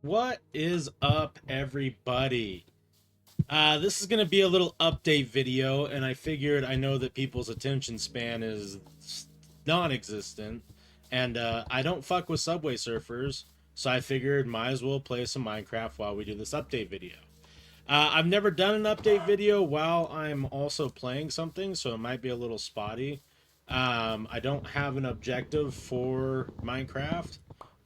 What is up, everybody? This is going to be a little update video, and I figured I know that people's attention span is non existent, and I don't fuck with Subway Surfers, so I figured might as well play some Minecraft while we do this update video. I've never done an update video while I'm also playing something, so it might be a little spotty. I don't have an objective for Minecraft,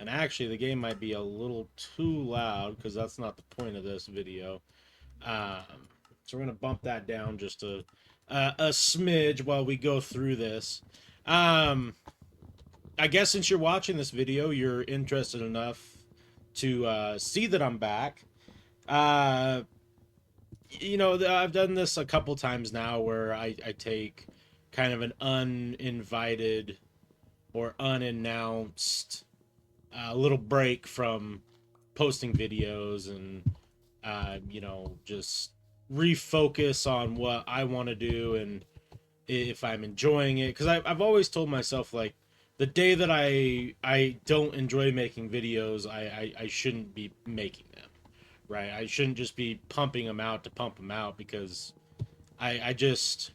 and actually, the game might be a little too loud because that's not the point of this video. So we're gonna bump that down just a smidge while we go through this. Um, I guess since you're watching this video, you're interested enough to see that I'm back. Uh, I've done this a couple times now where I take kind of an uninvited or unannounced little break from posting videos and just refocus on what I want to do and if I'm enjoying it, because I've always told myself, like, the day that I don't enjoy making videos, I shouldn't be making them, right? I shouldn't just be pumping them out to pump them out, because I just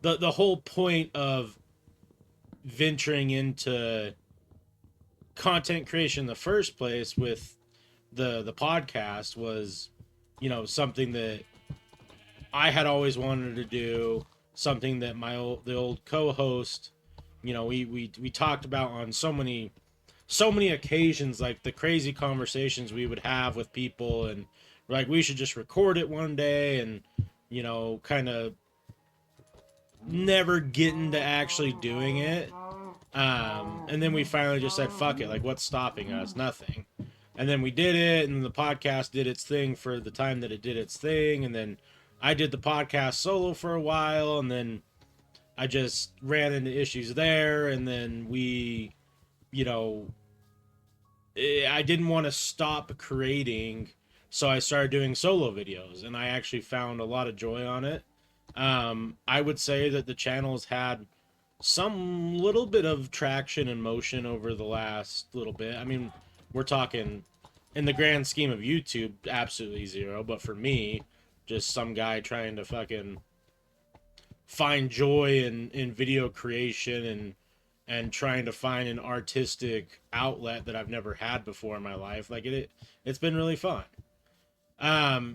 the whole point of venturing into content creation in the first place with the podcast was, something that I had always wanted to do, something that the old co-host, we talked about on so many occasions, like the crazy conversations we would have with people, and like we should just record it one day, and kind of never getting to actually doing it. And then we finally just said, fuck it. Like, what's stopping us? Nothing. And then we did it, and the podcast did its thing for the time that it did its thing. And then I did the podcast solo for a while, and then I just ran into issues there. And then you know, I didn't want to stop creating, so I started doing solo videos, and I actually found a lot of joy on it. I would say that the channel's had some little bit of traction and motion over the last little bit. I mean, we're talking in the grand scheme of YouTube, absolutely zero. But for me, just some guy trying to fucking find joy in video creation and trying to find an artistic outlet that I've never had before in my life. Like it's been really fun.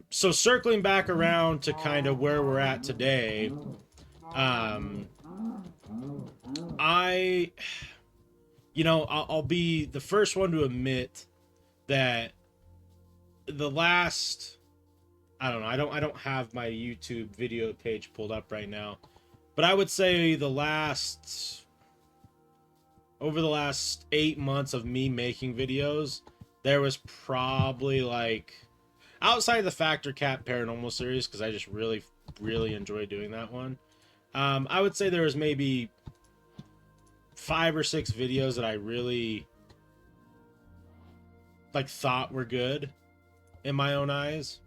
So circling back around to kind of where we're at today, um, I I'll be the first one to admit that the last, I don't know, I don't have my YouTube video page pulled up right now, but I would say over the last 8 months of me making videos, there was probably, like, outside of the Factor Cat Paranormal series, because I just really enjoy doing that one. I would say there was maybe 5 or 6 videos that I really like thought were good in my own eyes,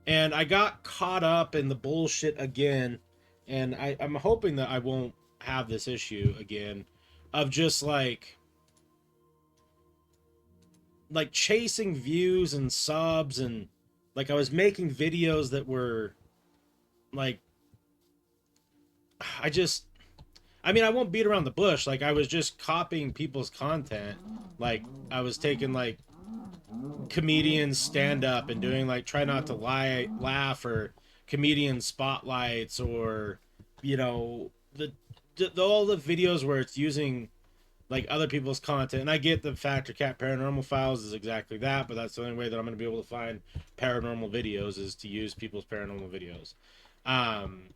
and I got caught up in the bullshit again, and I'm hoping that I won't have this issue again of just like chasing views and subs, and like I was making videos that were like, I just I mean, I won't beat around the bush. Like, I was just copying people's content. Like, I was taking, like, comedians stand up and doing, like, try not to lie, laugh, or comedian spotlights, or, you know, all the videos where it's using, like, other people's content. And I get the Factor Cat Paranormal Files is exactly that, but that's the only way that I'm going to be able to find paranormal videos is to use people's paranormal videos. Um,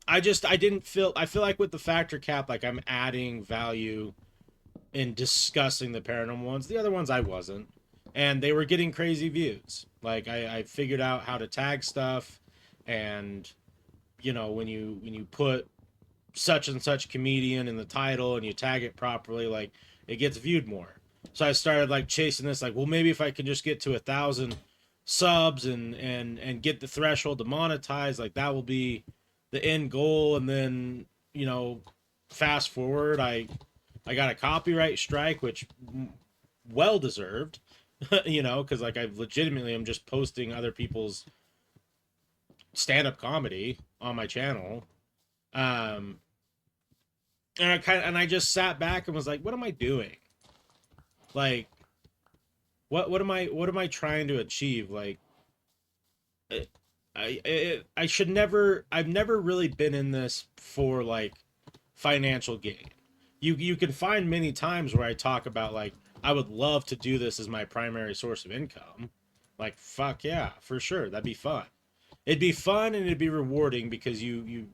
I feel like with the Factor Cap, like, I'm adding value in discussing the paranormal ones. The other ones I wasn't, and they were getting crazy views. Like, I figured out how to tag stuff, and when you put such and such comedian in the title and you tag it properly, like, it gets viewed more. So I started, like, chasing this, like, well, maybe if I could just get to 1,000 subs and get the threshold to monetize, like, that will be the end goal. And then, fast forward, I got a copyright strike, which well deserved. you know, because like I legitimately am just posting other people's stand-up comedy on my channel. Um, and I just sat back and was like, what am I doing? Like, what am I trying to achieve? Like, I should never. I've never really been in this for like financial gain. You can find many times where I talk about like I would love to do this as my primary source of income. Like fuck yeah, for sure, that'd be fun. It'd be fun and it'd be rewarding because you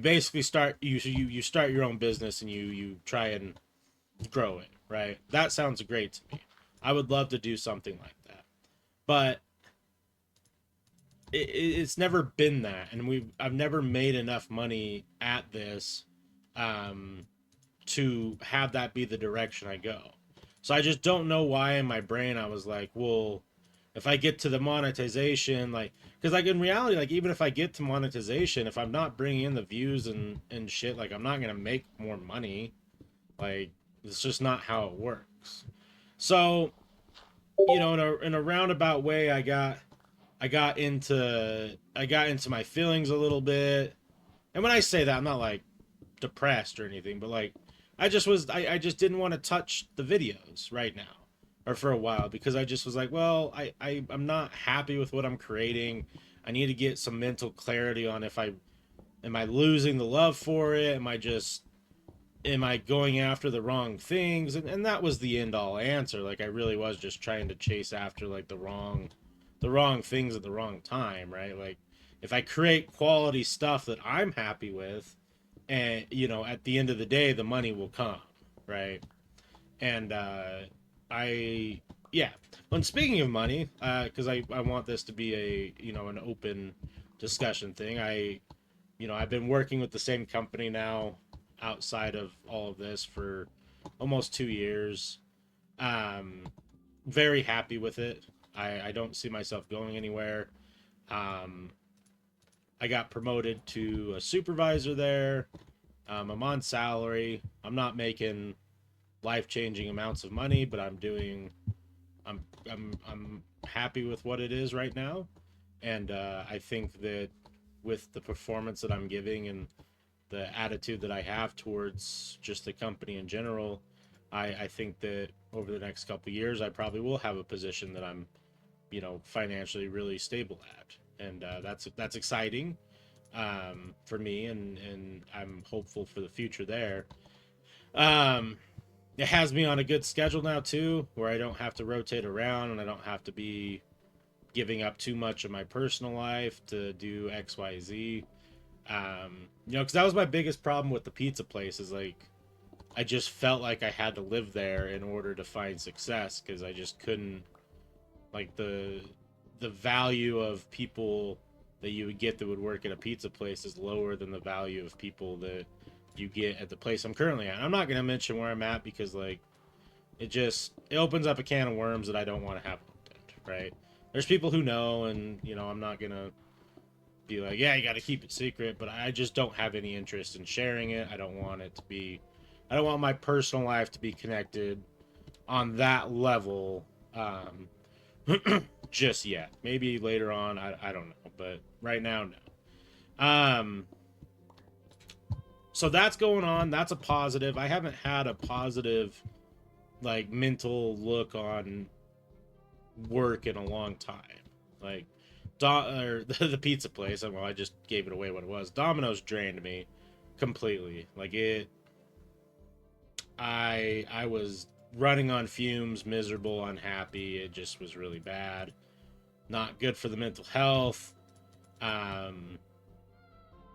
basically start you start your own business and you try and grow it, right? That sounds great to me. I would love to do something like that, but it's never been that, and I've never made enough money at this um, to have that be the direction I go. So I just don't know why in my brain I was like, well, if I get to the monetization, like, because like in reality, like even if I get to monetization, if I'm not bringing in the views and shit, like I'm not gonna make more money. Like it's just not how it works. So you know, in a roundabout way, I got into my feelings a little bit. And when I say that, I'm not like depressed or anything, but like I just didn't want to touch the videos right now or for a while because I just was like, well, I'm not happy with what I'm creating. I need to get some mental clarity on if I am I losing the love for it? Am I going after the wrong things? And that was the end all answer. Like I really was just trying to chase after like the wrong things at the wrong time, right? Like if I create quality stuff that I'm happy with, and you know, at the end of the day, the money will come, right? And I, yeah. When speaking of money, because I want this to be a you know an open discussion thing. I've been working with the same company now outside of all of this for almost 2 years. Um, Very happy with it. I don't see myself going anywhere. Um, I got promoted to a supervisor there. I'm on salary. I'm not making life changing amounts of money, but I'm happy with what it is right now, and I think that with the performance that I'm giving and the attitude that I have towards just the company in general, I think that over the next couple of years, I probably will have a position that I'm, you know, financially really stable at, and that's exciting for me, and I'm hopeful for the future there. Um, it has me on a good schedule now too, where I don't have to rotate around and I don't have to be giving up too much of my personal life to do X, Y, Z. You know, because that was my biggest problem with the pizza place is like I just felt like I had to live there in order to find success because I just couldn't like the value of people that you would get that would work at a pizza place is lower than the value of people that you get at the place I'm currently at. I'm not gonna mention where I'm at because like it opens up a can of worms that I don't want to have opened, right? There's people who know and you know I'm not gonna be like, yeah, you got to keep it secret, but I just don't have any interest in sharing it. I don't want my personal life to be connected on that level just yet. Maybe later on, I don't know, but right now, no. So that's going on. That's a positive. I haven't had a positive, like, mental look on work in a long time. Like, or the pizza place. Well, I just gave it away what it was. Domino's drained me completely. Like it, I was running on fumes, miserable, unhappy. It just was really bad. Not good for the mental health. Um,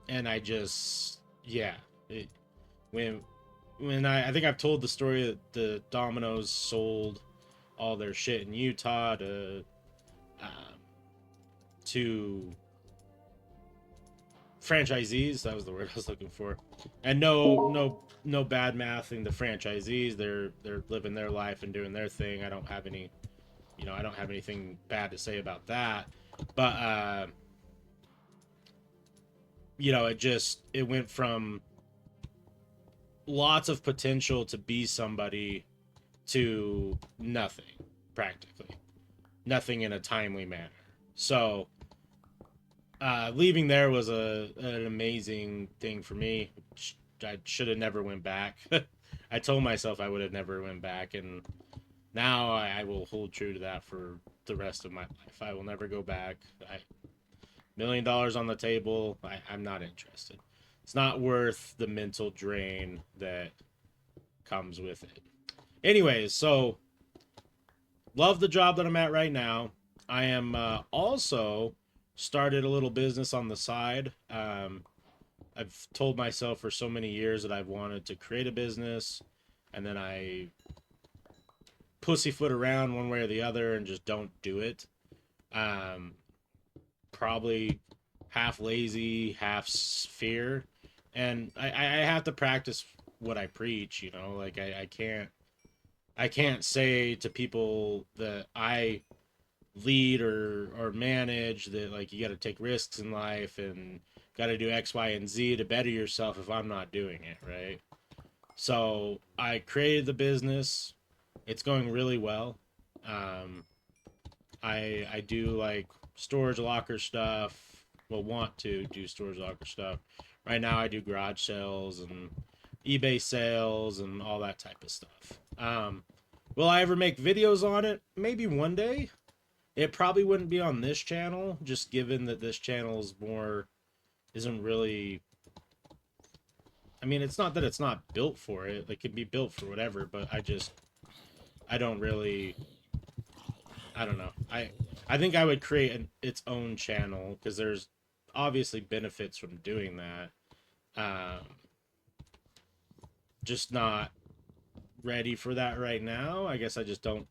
and I just, yeah, it, when I think I've told the story that the Domino's sold all their shit in Utah um, to franchisees. That was the word I was looking for. And no bad mouthing the franchisees. They're living their life and doing their thing. I don't have any, you know, I don't have anything bad to say about that. But you know, it went from lots of potential to be somebody to nothing practically. nothing in a timely manner. So leaving there was an amazing thing for me. I should have never went back. I told myself I would have never went back, and now I will hold true to that for the rest of my life. I will never go back. $1 million on the table. I'm not interested. It's not worth the mental drain that comes with it. Anyways, so love the job that I'm at right now. I am also started a little business on the side. I've told myself for so many years that I've wanted to create a business, and then I pussyfoot around one way or the other and just don't do it. Um, Probably half lazy, half fear, and I have to practice what I preach. You know, like I can't say to people that I lead or manage that like you got to take risks in life and got to do X, Y, and Z to better yourself if I'm not doing it right. So I created the business. It's going really well. Um, I do like storage locker stuff. Well, want to do storage locker stuff. Right now, I do garage sales and eBay sales and all that type of stuff. Will I ever make videos on it? Maybe one day. It probably wouldn't be on this channel, just given that this channel is more isn't really. I mean, it's not that it's not built for it. It can be built for whatever, but I don't really. I don't know. I think I would create its own channel because there's obviously benefits from doing that. Um, just not ready for that right now. I guess I just don't.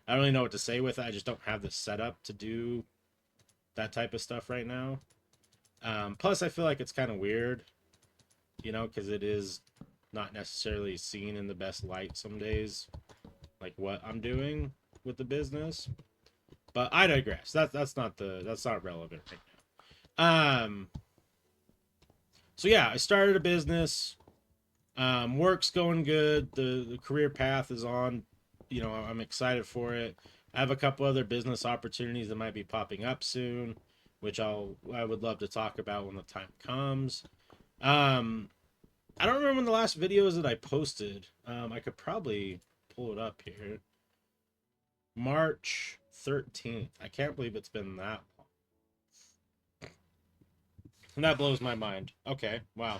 I don't really know what to say with it. I just don't have the setup to do that type of stuff right now. Plus, I feel like it's kind of weird, you know, because it is not necessarily seen in the best light some days, like what I'm doing with the business. But I digress. That's not relevant right now. So yeah, I started a business. Work's going good. The career path is on. You know, I'm excited for it. I have a couple other business opportunities that might be popping up soon, which I would love to talk about when the time comes. Um, I don't remember when the last videos that I posted. I could probably pull it up here. March 13th. I can't believe it's been that long. And that blows my mind. Okay, wow.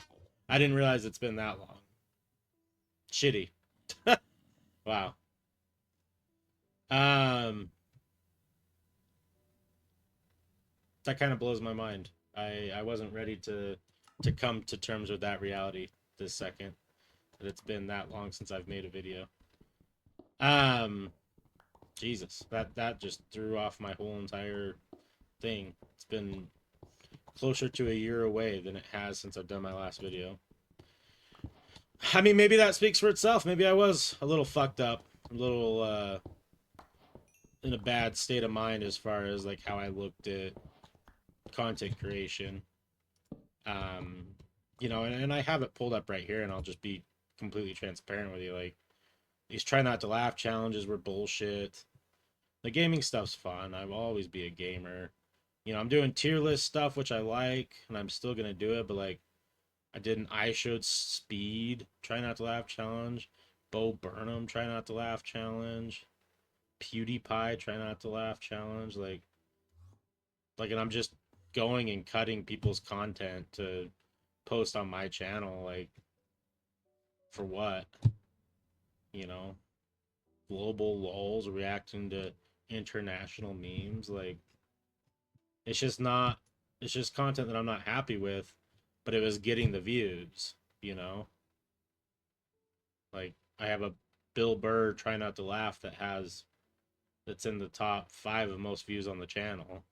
I didn't realize it's been that long. Shitty. Wow. Um, that kind of blows my mind. I wasn't ready to come to terms with that reality this second. That it's been that long since I've made a video. Um, Jesus, that just threw off my whole entire thing. It's been closer to a year away than it has since I've done my last video. I mean, maybe that speaks for itself. Maybe I was a little fucked up, a little in a bad state of mind as far as like how I looked at content creation. Um, you know, and I have it pulled up right here, and I'll just be completely transparent with you. Like these try not to laugh challenges were bullshit. The gaming stuff's fun. I'll always be a gamer. You know, I'm doing tier list stuff, which I like, and I'm still gonna do it. But like, I did an I showed speed try not to laugh challenge, Bo Burnham try not to laugh challenge, PewDiePie try not to laugh challenge. And I'm just going and cutting people's content to post on my channel. Like, for what? You know, global lols reacting to international memes. Like, it's just not. It's just content that I'm not happy with, but it was getting the views. You know, like I have a Bill Burr try not to laugh that's in the top 5 of most views on the channel,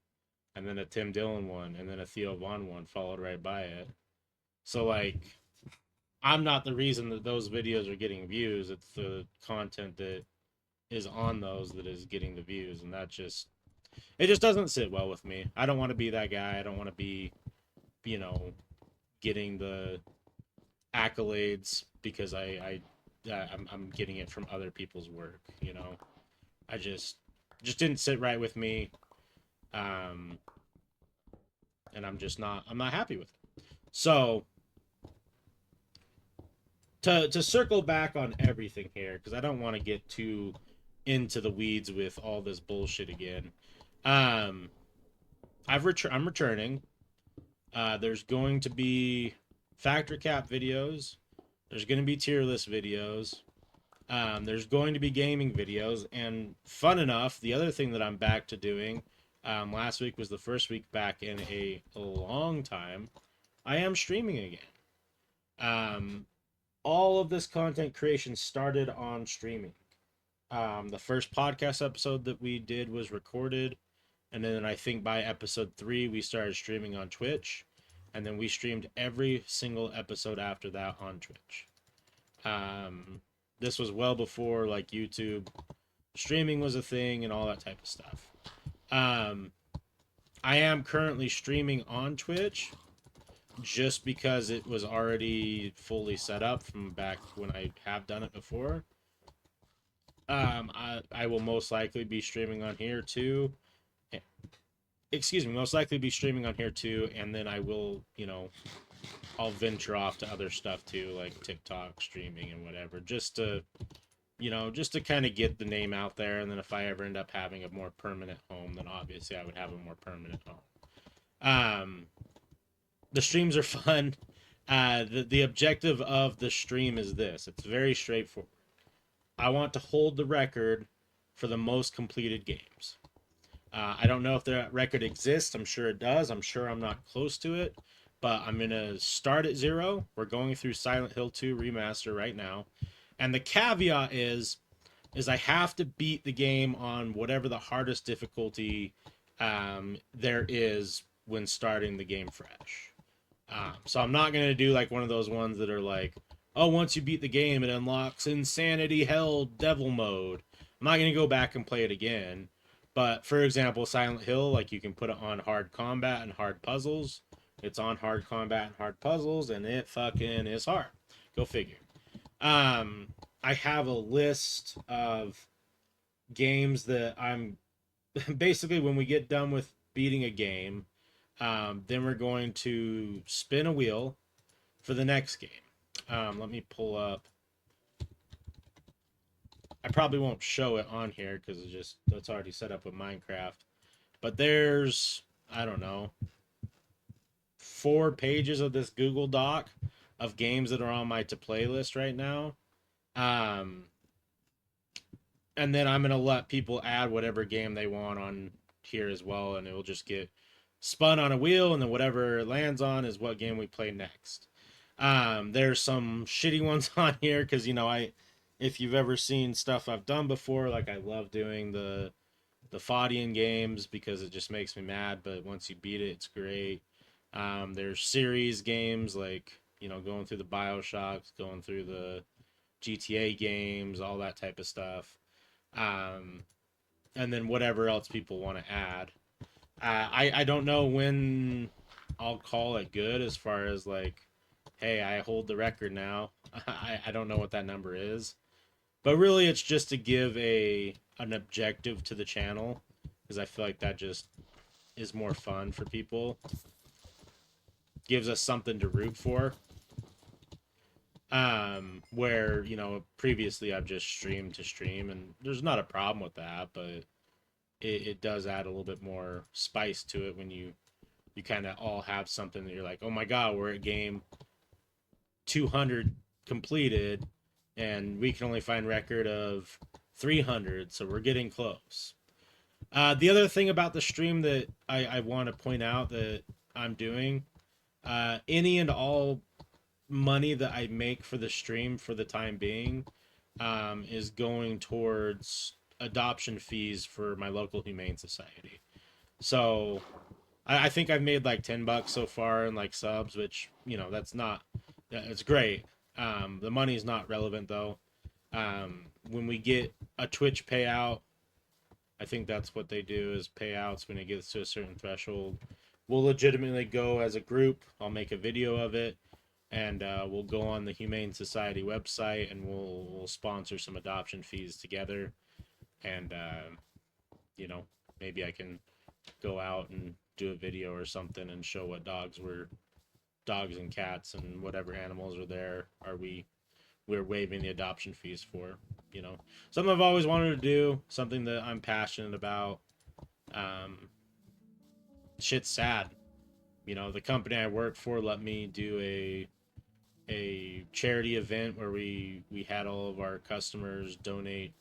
and then a Tim Dillon one, and then a Theo Von one followed right by it. So like, I'm not the reason that those videos are getting views. It's the content that is on those that is getting the views, and that just it just doesn't sit well with me. I don't want to be that guy. I don't want to be, you know, getting the accolades because I'm getting it from other people's work. You know, I just just didn't sit right with me. Um, and I'm not happy with it. So to circle back on everything here, because I don't want to get too into the weeds with all this bullshit again. Um, I'm returning. There's going to be factor cap videos. There's going to be tier list videos. There's going to be gaming videos, and fun enough, the other thing that I'm back to doing, last week was the first week back in a long time. I am streaming again. Um, all of this content creation started on streaming. The first podcast episode that we did was recorded, and then I think by episode 3 we started streaming on Twitch, and then we streamed every single episode after that on Twitch. This was well before like YouTube streaming was a thing and all that type of stuff. Um, I am currently streaming on Twitch just because it was already fully set up from back when I have done it before. I will most likely be streaming on here too. Excuse me, most likely be streaming on here too, and then I will, I'll venture off to other stuff too, like TikTok streaming and whatever, just to kind of get the name out there. And then if I ever end up having a more permanent home, then obviously I would have a more permanent home. The streams are fun. The objective of the stream is this. It's very straightforward. I want to hold the record for the most completed games. I don't know if that record exists. I'm sure it does. I'm sure I'm not close to it. But I'm going to start at 0. We're going through Silent Hill 2 Remaster right now. And the caveat is I have to beat the game on whatever the hardest difficulty there is when starting the game fresh. So I'm not going to do like one of those ones that are like, oh, once you beat the game, it unlocks Insanity Hell Devil Mode. I'm not going to go back and play it again. But for example, Silent Hill, like you can put it on hard combat and hard puzzles. It's on hard combat and hard puzzles, and it fucking is hard. Go figure. I have a list of games that I'm basically when we get done with beating a game, then we're going to spin a wheel for the next game. Let me pull up. I probably won't show it on here because that's already set up with Minecraft. But there's, I don't know, 4 pages of this Google Doc of games that are on my to play list right now. And then I'm gonna let people add whatever game they want on here as well, and it will just get spun on a wheel, and then whatever it lands on is what game we play next. There's some shitty ones on here because if you've ever seen stuff I've done before, like I love doing the Fadian games because it just makes me mad, but once you beat it, it's great. There's series games like going through the BioShocks, going through the GTA games, all that type of stuff. And then whatever else people want to add. I don't know when I'll call it good as far as like, hey, I hold the record now. I don't know what that number is. But really it's just to give an objective to the channel because I feel like that just is more fun for people. Gives us something to root for. Where previously I've just streamed to stream, and there's not a problem with that, but it does add a little bit more spice to it when you kind of all have something that you're like, oh my god, we're at game 200 completed and we can only find record of 300, so we're getting close. The other thing about the stream that I want to point out that I'm doing, any and all money that I make for the stream for the time being is going towards adoption fees for my local humane society. So I think I've made like $10 so far in like subs, which that's not, it's great. The money's not relevant though. When we get a Twitch payout, I think that's what they do is payouts when it gets to a certain threshold. We'll legitimately go as a group. I'll make a video of it, and we'll go on the Humane Society website and we'll sponsor some adoption fees together. And you know, maybe I can go out and do a video or something and show what dogs and cats and whatever animals are there we're waiving the adoption fees for, you know. Something I've always wanted to do, something that I'm passionate about. Um, shit's sad. You know, the company I work for let me do a charity event where we had all of our customers donate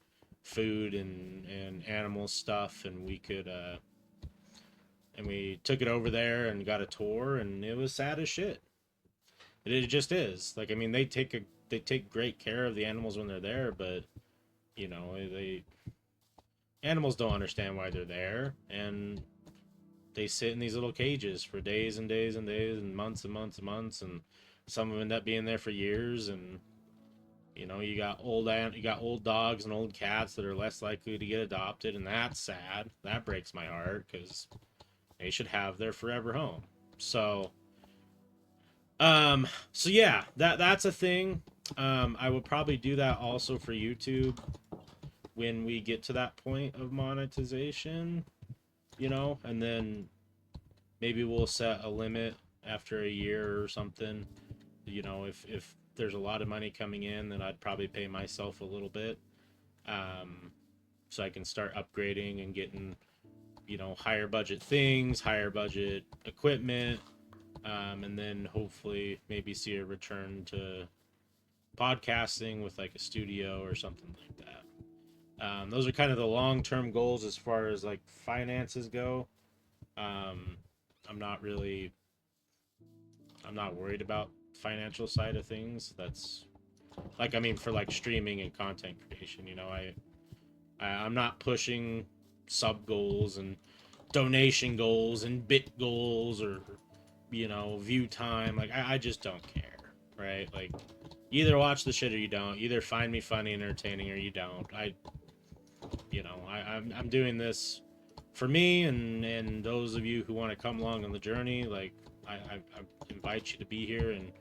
food and animal stuff, and we took it over there and got a tour, and it was sad as shit. It just is. Like, I mean, they take great care of the animals when they're there, but you know, they animals don't understand why they're there, and they sit in these little cages for days and days and days and months and months and months, and some of them end up being there for years. And you know, you got old dogs and old cats that are less likely to get adopted, and that's sad. That breaks my heart because they should have their forever home. So, so yeah, that's a thing. I would probably do that also for YouTube when we get to that point of monetization, you know, and then maybe we'll set a limit after a year or something. You know, if there's a lot of money coming in, then I'd probably pay myself a little bit, um, so I can start upgrading and getting, you know, higher budget things, higher budget equipment, and then hopefully maybe see a return to podcasting with like a studio or something like that. Those are kind of the long-term goals as far as like finances go. Um, I'm not really, I'm not worried about financial side of things. That's like, I mean, for like streaming and content creation, you know, I'm not pushing sub goals and donation goals and bit goals or, you know, view time. Like, I just don't care, right? Like, you either watch the shit or you don't. You either find me funny and entertaining or you don't. I'm doing this for me and those of you who want to come along on the journey. Like, I invite you to be here, and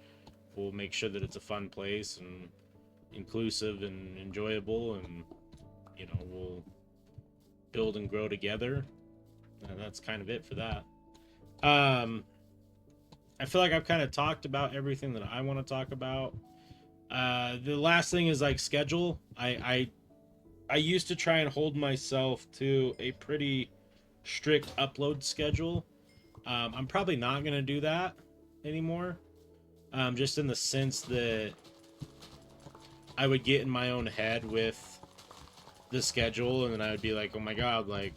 we'll make sure that it's a fun place and inclusive and enjoyable, and you know, we'll build and grow together. And that's kind of it for that. um I feel like I've kind of talked about everything that I want to talk about. The last thing is like schedule. I used to try and hold myself to a pretty strict upload schedule. I'm probably not gonna do that anymore. Just in the sense that I would get in my own head with the schedule, and then I would be like, "Oh my god, like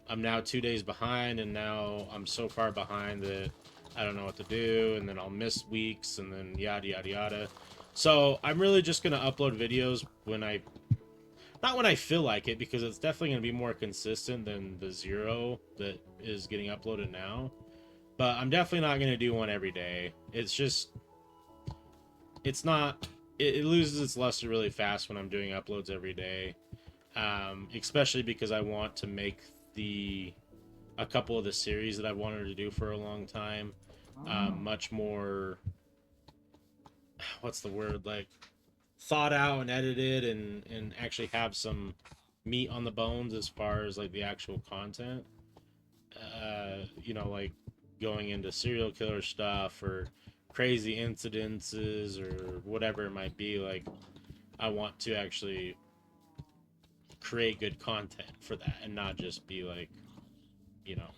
I'm now 2 days behind, and now I'm so far behind that I don't know what to do, and then I'll miss weeks, and then yada yada yada." So I'm really just gonna upload videos when not when I feel like it, because it's definitely gonna be more consistent than the zero that is getting uploaded now. But I'm definitely not gonna do one every day. It's just, it's not. It loses its luster really fast when I'm doing uploads every day, especially because I want to make the a couple of the series that I've wanted to do for a long time much more, what's the word, like thought out and edited, and actually have some meat on the bones as far as like the actual content. You know, like going into serial killer stuff or crazy incidences or whatever it might be. Like, I want to actually create good content for that and not just be like, you know,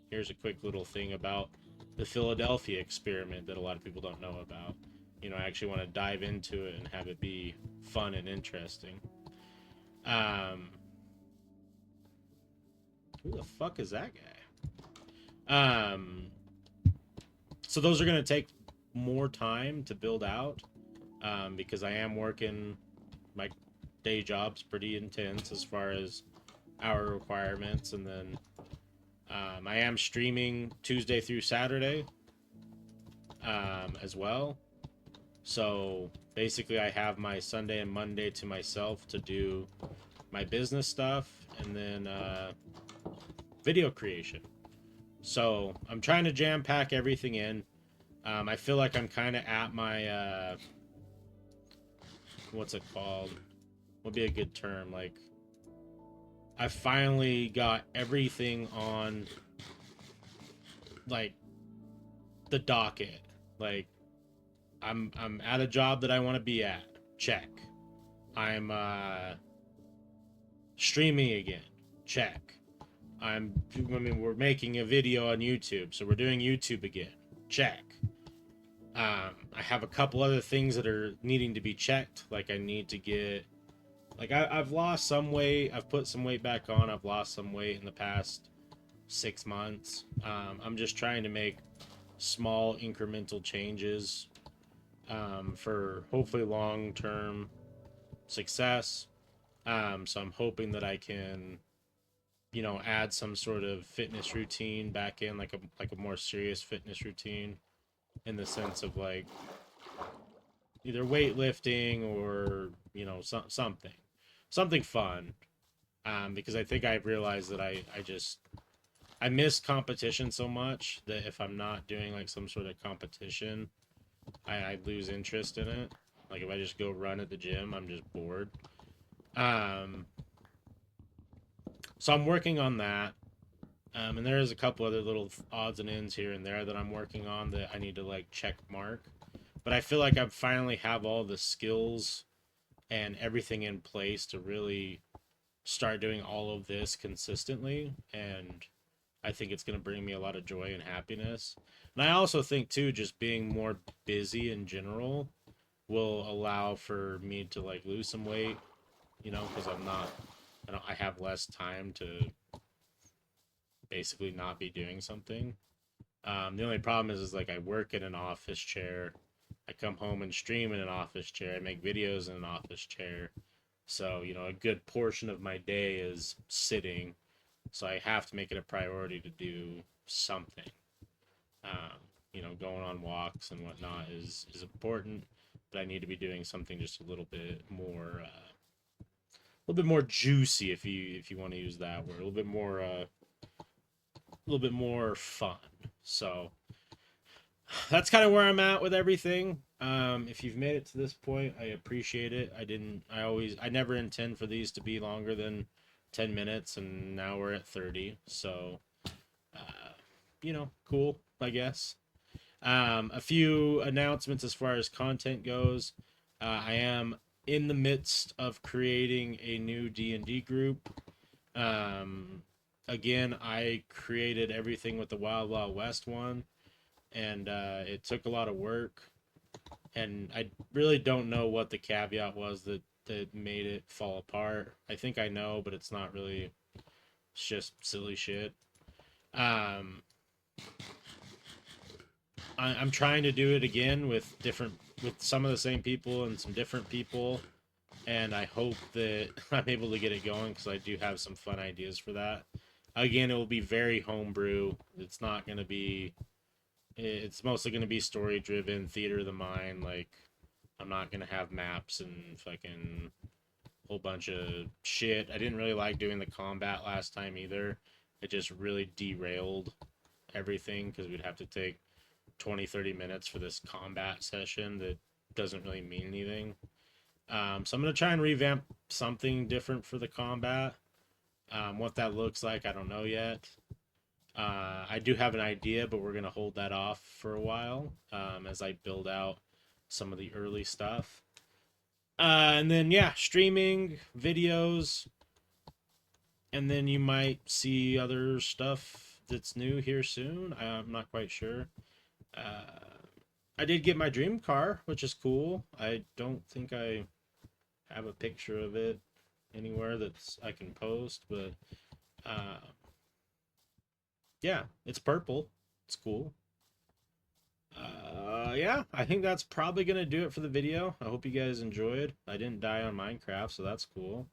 here's a quick little thing about the Philadelphia experiment that a lot of people don't know about. You know, I actually want to dive into it and have it be fun and interesting. Um, who the fuck is that guy? So those are gonna take more time to build out, because I am working. My day job's pretty intense as far as hour requirements, and then I am streaming Tuesday through Saturday as well. So basically, I have my Sunday and Monday to myself to do my business stuff, and then video creation. So I'm trying to jam pack everything in. I feel like I'm kind of at my what's it called? Would be a good term, like I finally got everything on like the docket. Like I'm at a job that I want to be at. Check. I'm streaming again. Check. I mean, we're making a video on YouTube, so we're doing YouTube again. Check. I have a couple other things that are needing to be checked. Like I need to get, like I've lost some weight. I've put some weight back on. I've lost some weight in the past 6 months. I'm just trying to make small incremental changes for hopefully long-term success. So I'm hoping that I can, add some sort of fitness routine back in, like a more serious fitness routine, in the sense of like either weightlifting or something fun. Because I think I've realized that I miss competition so much that if I'm not doing like some sort of competition, I lose interest in it. Like if I just go run at the gym, I'm just bored. Um, so I'm working on that. And there is a couple other little odds and ends here and there that I'm working on that I need to like check mark. But I feel like I finally have all the skills and everything in place to really start doing all of this consistently. And I think it's going to bring me a lot of joy and happiness. And I also think, too, just being more busy in general will allow for me to like lose some weight, because I have less time to basically not be doing something. The only problem is like I work in an office chair. I come home and stream in an office chair. I make videos in an office chair. So, a good portion of my day is sitting. So I have to make it a priority to do something. Going on walks and whatnot is important, but I need to be doing something just a little bit more juicy, if you want to use that word, a little bit more fun. So that's kind of where I'm at with everything. If you've made it to this point, I appreciate it. I never intend for these to be longer than 10 minutes, and now we're at 30. So, cool, I guess. A few announcements as far as content goes. I am in the midst of creating a new D&D group. Again, I created everything with the Wild Wild West one, and it took a lot of work. And I really don't know what the caveat was that made it fall apart. I think I know, but it's not really. It's just silly shit. Um, I'm trying to do it again with some of the same people and some different people, and I hope that I'm able to get it going because I do have some fun ideas for that. Again, it will be very homebrew. It's not going to be. It's mostly going to be story driven, theater of the mind. Like, I'm not going to have maps and fucking whole bunch of shit. I didn't really like doing the combat last time either. It just really derailed everything because we'd have to take 20-30 minutes for this combat session that doesn't really mean anything. So I'm going to try and revamp something different for the combat. What that looks like, I don't know yet. I do have an idea, but we're going to hold that off for a while as I build out some of the early stuff. And then, yeah, streaming, videos, and then you might see other stuff that's new here soon. I'm not quite sure. I did get my dream car, which is cool. I don't think I have a picture of it anywhere that's I can post, but uh, yeah, it's purple. It's cool. Yeah, I think that's probably gonna do it for the video. I hope you guys enjoyed. I didn't die on Minecraft, so that's cool.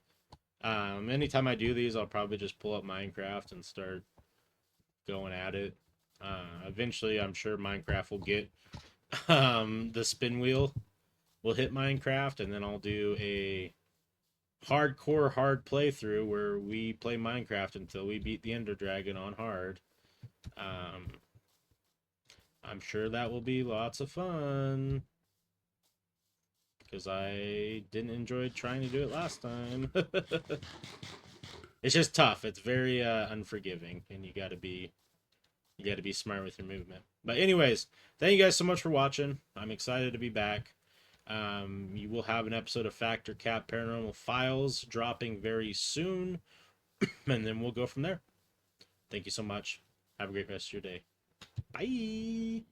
Anytime I do these, I'll probably just pull up Minecraft and start going at it. Eventually, I'm sure Minecraft will get the spin wheel will hit Minecraft, and then I'll do a hardcore hard playthrough where we play Minecraft until we beat the Ender Dragon on hard. Um, I'm sure that will be lots of fun because I didn't enjoy trying to do it last time. It's just tough. It's very unforgiving, and you got to be smart with your movement. But anyways, thank you guys so much for watching. I'm excited to be back. You will have an episode of Factor Cap Paranormal Files dropping very soon, and then we'll go from there. Thank you so much. Have a great rest of your day. Bye.